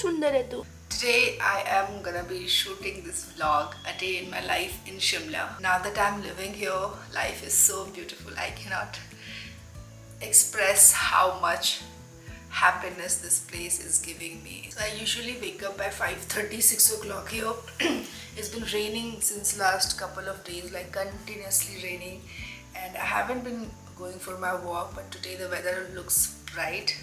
सुंदर है तू. Today I am gonna be shooting this vlog, a day in my life in Shimla. Now that I'm living here, life is so beautiful. I cannot express how much happiness this place is giving me. So I usually wake up by 5:30, 6 o'clock here. It's been raining since last couple of days, like continuously raining, and I haven't been going for my walk, but today the weather looks bright.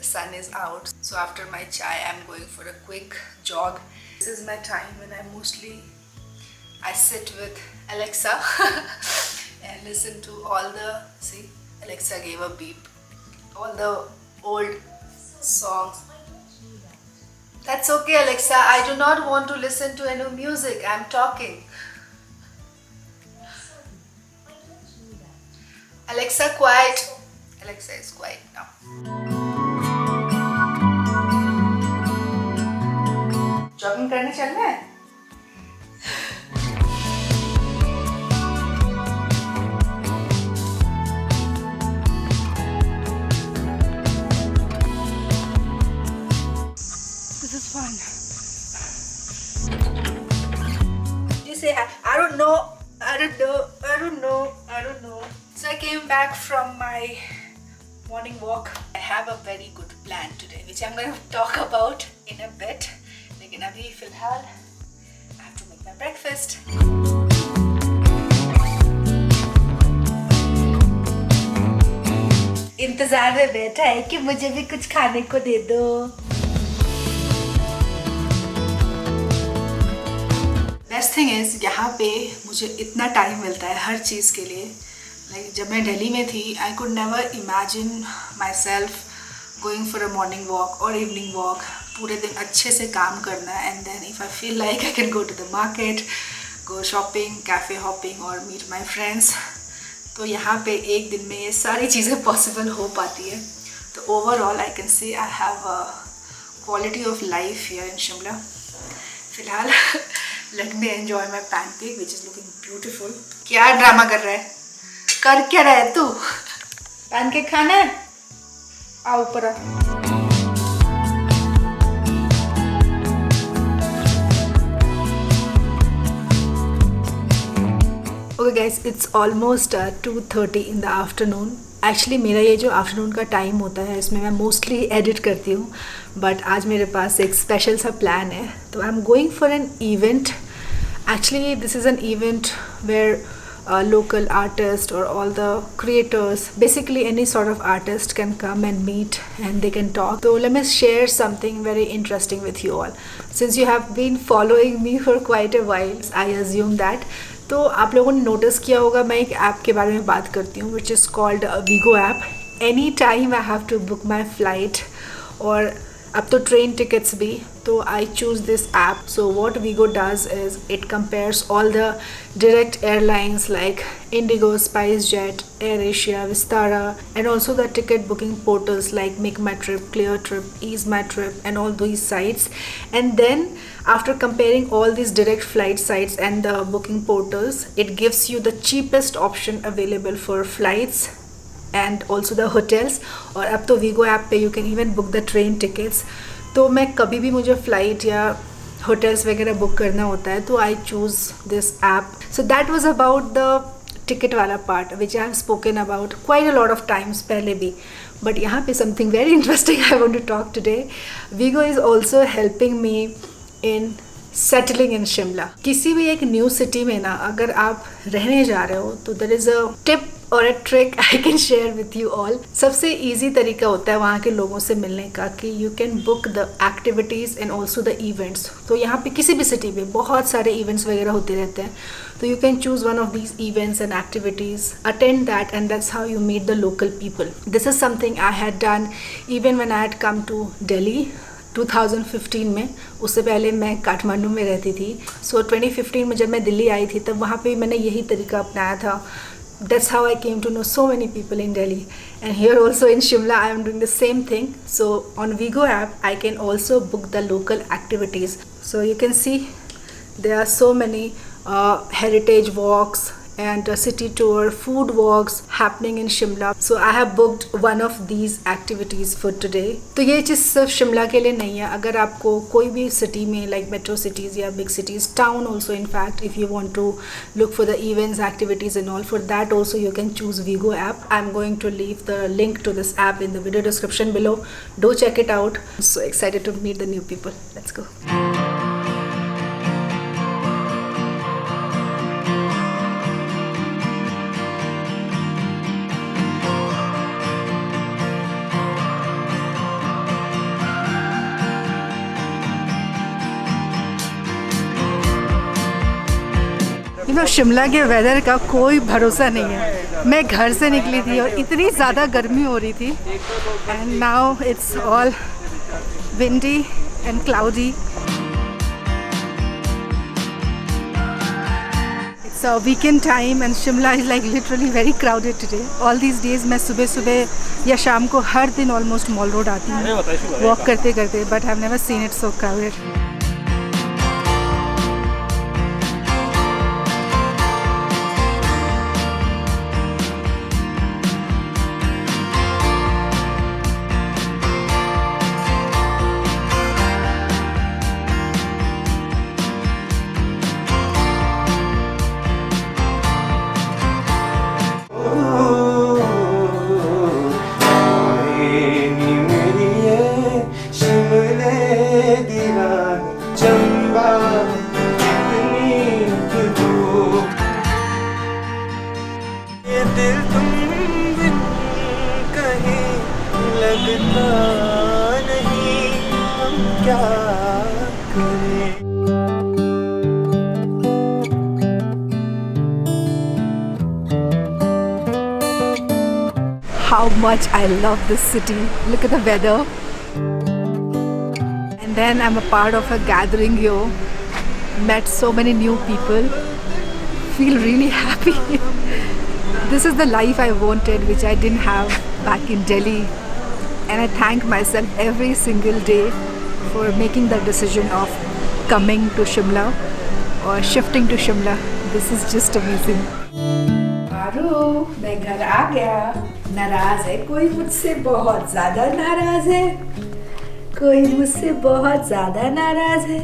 The sun is out, so after my chai I'm going for a quick jog. This is my time when I sit with Alexa and listen to all the, see, Alexa gave a beep, all the old songs. That's okay, Alexa, I do not want to listen to any music, I'm talking. Alexa, quiet. Alexa is quiet now. Jogging करने चलना है? This is fun. You say hi. I don't know. So I came back from my morning walk. I have a very good plan today, which I'm going to talk about in a bit. लेकिन अभी फिलहाल I have to make my breakfast. इंतजार में बैठा है कि मुझे भी कुछ खाने को दे दो. बेस्ट थिंग इज यहाँ पे मुझे इतना टाइम मिलता है हर चीज़ के लिए. लाइक जब मैं दिल्ली में थी, I could never imagine myself going for a morning walk और इवनिंग वॉक. पूरे दिन अच्छे से काम करना, and then if I feel like I can go to the market, go shopping, cafe hopping और मीट माई फ्रेंड्स. तो यहाँ पे एक दिन में ये सारी चीज़ें पॉसिबल हो पाती है. तो overall I can say I have a quality of life here in Shimla. फिलहाल let me enjoy my pancake which is looking beautiful. क्या ड्रामा कर रहा है? कर क्या रहा है तू? पैनकेक खाना है? आओ ऊपर आ. Okay guys, it's almost 2:30 in the afternoon. Actually मेरा ये जो आफ्टरनून का टाइम होता है इसमें मैं मोस्टली एडिट करती हूँ, बट आज मेरे पास एक स्पेशल सा प्लान है. तो I am going for an event. Actually this is an event where local artists or all the creators, basically any sort of artist can come and meet and they can talk. So let me share something very interesting with you all. Since you have been following me for quite a while, I assume that. तो आप लोगों ने notice किया होगा मैं एक app के बारे में बात करती हूँ which is called Vigo app. Any time I have to book my flight और अब तो ट्रेन टिकट्स भी, तो I choose this app. So what Wego does is it compares all the direct airlines like IndiGo, Spice Jet, Air Asia, Vistara, and also the ticket booking portals like MakeMyTrip, Cleartrip, EaseMyTrip, and all these sites. And then after comparing all these direct flight sites and the booking portals, it gives you the cheapest option available for flights and also the hotels. और अब तो we go app पे you can even book the train tickets. तो मैं कभी भी मुझे flight या होटल्स वगैरह बुक करना होता है तो I choose this app. So that was about the ticket वाला part which I have spoken about quite a lot of times पहले भी. बट यहाँ पे something very interesting I want to talk today. Wego is also helping me in settling in Shimla. किसी भी एक new city में ना अगर आप रहने जा रहे हो तो देयर इज़ अ टिप और a trick I can share with you all. सबसे ईजी तरीका होता है वहाँ के लोगों से मिलने का कि you can book the activities and also the events. तो यहाँ पे किसी भी सिटी में बहुत सारे इवेंट्स वगैरह होते रहते हैं. तो you can choose one of these events and activities, attend that, and that's how you meet the local people. This is something I had done even when I had come to Delhi 2015 में. उससे पहले मैं काठमांडू में रहती थी. सो 2015 में जब मैं दिल्ली आई थी तब वहाँ पे मैंने यही तरीका अपनाया था. That's how I came to know so many people in Delhi. And here also in Shimla I am doing the same thing. So on Vigo app I can also book the local activities. So you can see there are so many heritage walks and a city tour, food walks happening in Shimla. So I have booked one of these activities for today. तो ये चीज़ सिर्फ शिमला के लिए नहीं है, अगर आपको कोई भी सिटी में लाइक मेट्रो सिटीज़ या big cities, town also in fact, if you want to look for the events, activities and all, for that also you can choose Vigo app. I'm going to leave the link to this app in the video description below. Do check it out. I'm so excited to meet the new people. Let's go. Shimla के weather का कोई भरोसा नहीं है। मैं घर से निकली थी और इतनी ज़्यादा गर्मी हो रही थी, and now it's all windy and cloudy. It's a weekend time and Shimla is like literally very crowded today. All these days मैं सुबह सुबह या शाम को हर दिन ऑलमोस्ट मॉल रोड आती हूँ वॉक करते करते, but I have never seen it so crowded. How much I love this city. Look at the weather. And then I'm a part of a gathering here. Met so many new people. Feel really happy. This is the life I wanted, which I didn't have back in Delhi. And I thank myself every single day for making the decision of coming to Shimla or shifting to Shimla. This is just amazing. आरू, मैं घर आ गया। नाराज है कोई मुझसे, बहुत ज़्यादा नाराज है कोई मुझसे, बहुत ज़्यादा नाराज है।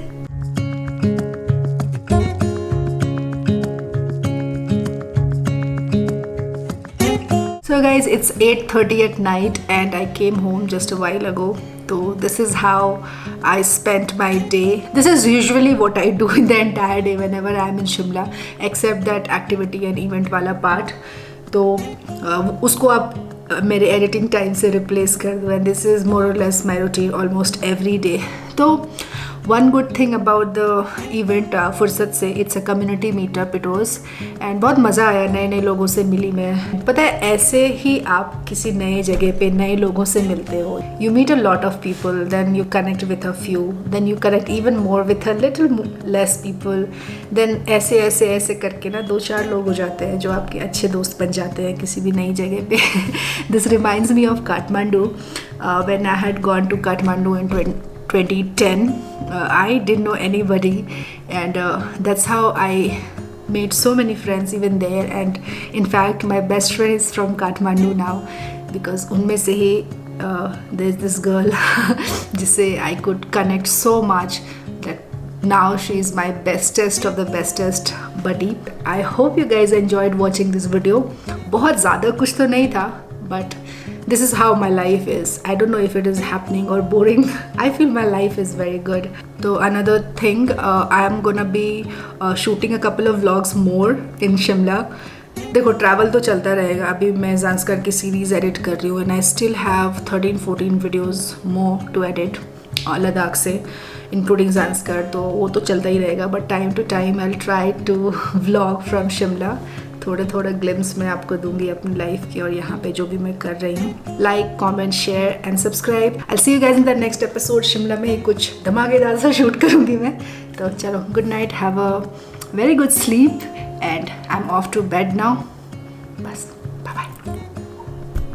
So guys, it's 8:30 at night and I came home just a while ago. So this is how I spent my day. This is usually what I do in the entire day whenever I'm in Shimla, except that activity and event वाला part. तो उसको आप मेरे editing time से replace कर दो, and this is more or less my routine almost every day. तो one good thing about the event फुर्सत से, it's a community meetup it was, and बहुत मज़ा आया, नए नए लोगों से मिली मैं। पता है, ऐसे ही आप किसी नए जगह पे नए लोगों से मिलते हो, you meet a lot of people, then you connect with a few, then you connect even more with a little less people, then ऐसे ऐसे ऐसे करके ना 2-4 लोग हो जाते हैं जो आपके अच्छे दोस्त बन जाते हैं किसी भी नई जगह पे। This reminds me of Kathmandu, when I had gone to Kathmandu in 2010. I didn't know anybody, and that's how I made so many friends even there. And in fact, my best friend is from Kathmandu now, because unme se hi there's this girl jisse I could connect so much that now she is my bestest of the bestest buddy. I hope you guys enjoyed watching this video. बहुत ज़्यादा कुछ तो नहीं था, but this is how my life is. I don't know if it is happening or boring. I feel my life is very good. So another thing, I am gonna be shooting a couple of vlogs more in Shimla. देखो, travel तो चलता रहेगा। अभी मैं ज़ांस्कर की series edit कर रही हूँ, and I still have 13-14 videos more to edit Ladakh से, इंक्लूडिंग ज़ांस्कर, तो वो तो चलता ही रहेगा। But time to time I will try to vlog from Shimla. थोड़े थोड़े ग्लिम्स मैं आपको दूंगी अपनी लाइफ की और यहाँ पे जो भी मैं कर रही हूँ। Like, comment, share and subscribe. I see you guys in the next episode. Shimla में कुछ धमाकेदार सा शूट करूँगी मैं। तो चलो, good night, have a very good sleep, and I am off to bed now. बस।